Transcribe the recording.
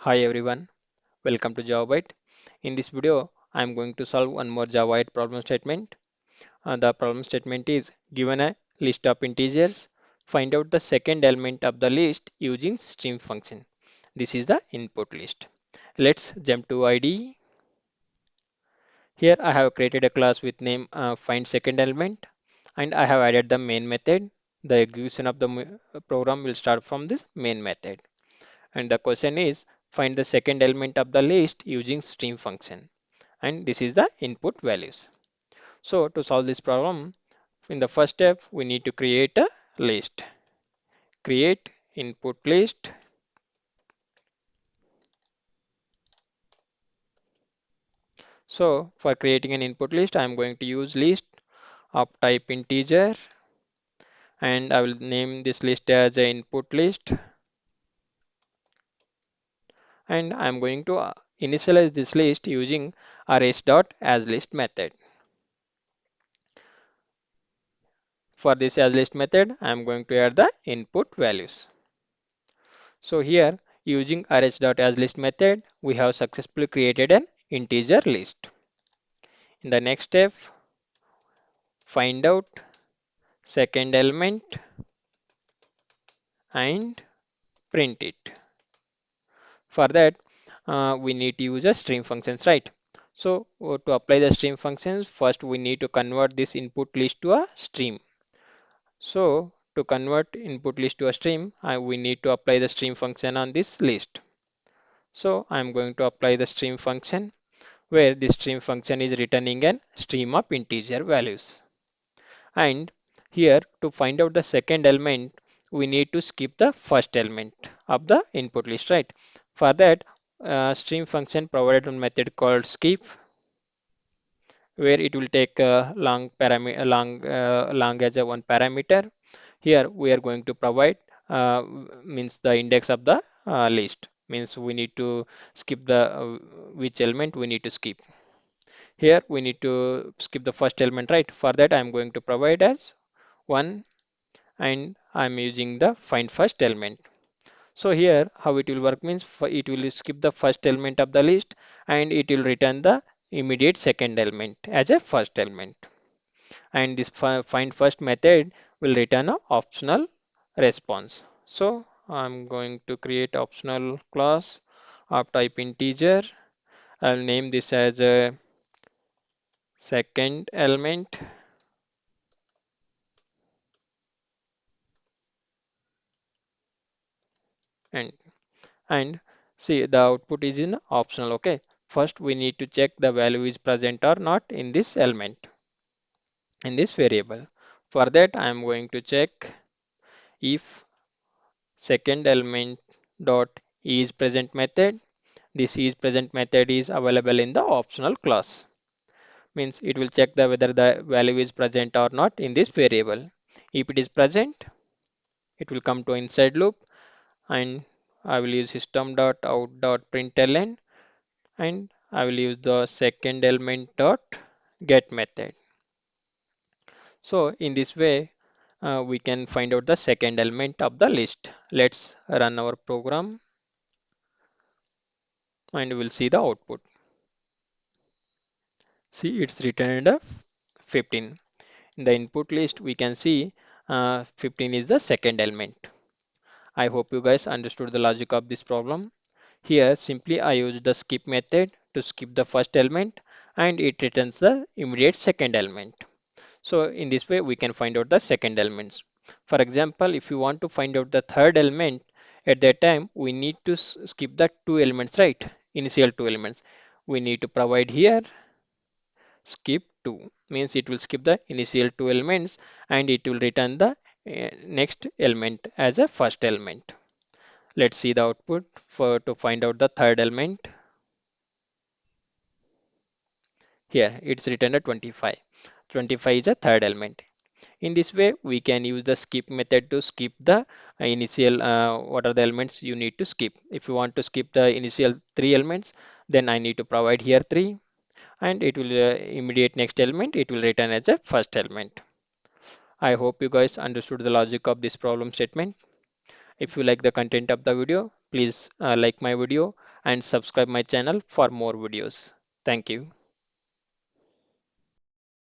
Hi everyone, welcome to JavaBite. In this video, I am going to solve one more JavaBite problem statement. The problem statement is given a list of integers. Find out the second element of the list using stream function. This is the input list. Let's jump to IDE. Here I have created a class with name find second element and I have added the main method. The execution of the program will start from this main method. And the question is find the second element of the list using stream function, and this is the input values. So to solve this problem, in the first step we need to create a list. Create input list. So for creating an input list, I am going to use list of type integer, and I will name this list as a input list, and I am going to initialize this list using arrays.asList method. For this asList method, I am going to add the input values. So here using arrays.asList method, we have successfully created an integer list. In the next step, find out second element and print it. For that, we need to use a stream functions, right? So to apply the stream functions, first we need to convert this input list to a stream. So to convert input list to a stream, we need to apply the stream function on this list. So I'm going to apply the stream function where the stream function is returning an stream of integer values. And here to find out the second element, we need to skip the first element of the input list, right? For that, stream function provided a method called skip, where it will take a long parameter, long as a one parameter. Here we are going to provide means the index of the list, means we need to skip the which element we need to skip. Here we need to skip the first element, right? For that I'm going to provide as 1 and I'm using the find first element. So here how it will work means it will skip the first element of the list and it will return the immediate second element as a first element. And this find first method will return a optional response. So I'm going to create optional class of type integer. I'll name this as a second element, and and see the output is in optional. Okay, first we need to check the value is present or not in this element, in this variable. For that I am going to check if second element dot is present method. This is present method is available in the optional class, means it will check the whether the value is present or not in this variable. If it is present, it will come to inside loop, and I will use system.out.println, and I will use the second element dot get method. So in this way, we can find out the second element of the list. Let's run our program and we'll see the output. See, it's returned a 15. In the input list, we can see 15 is the second element. I hope you guys understood the logic of this problem. Here, simply I used the skip method to skip the first element and it returns the immediate second element. So in this way, we can find out the second elements. For example, if you want to find out the third element, at that time, we need to skip the two elements, right? Initial two elements. We need to provide here skip 2, means it will skip the initial two elements and it will return the next element as a first element. Let's see the output for to find out the third element. Here it's written at 25. 25 is a third element. In this way, we can use the skip method to skip the initial what are the elements you need to skip. If you want to skip the initial three elements, then I need to provide here 3 and it will immediate next element, it will return as a first element. I hope you guys understood the logic of this problem statement. If you like the content of the video, please like my video and subscribe my channel for more videos. Thank you.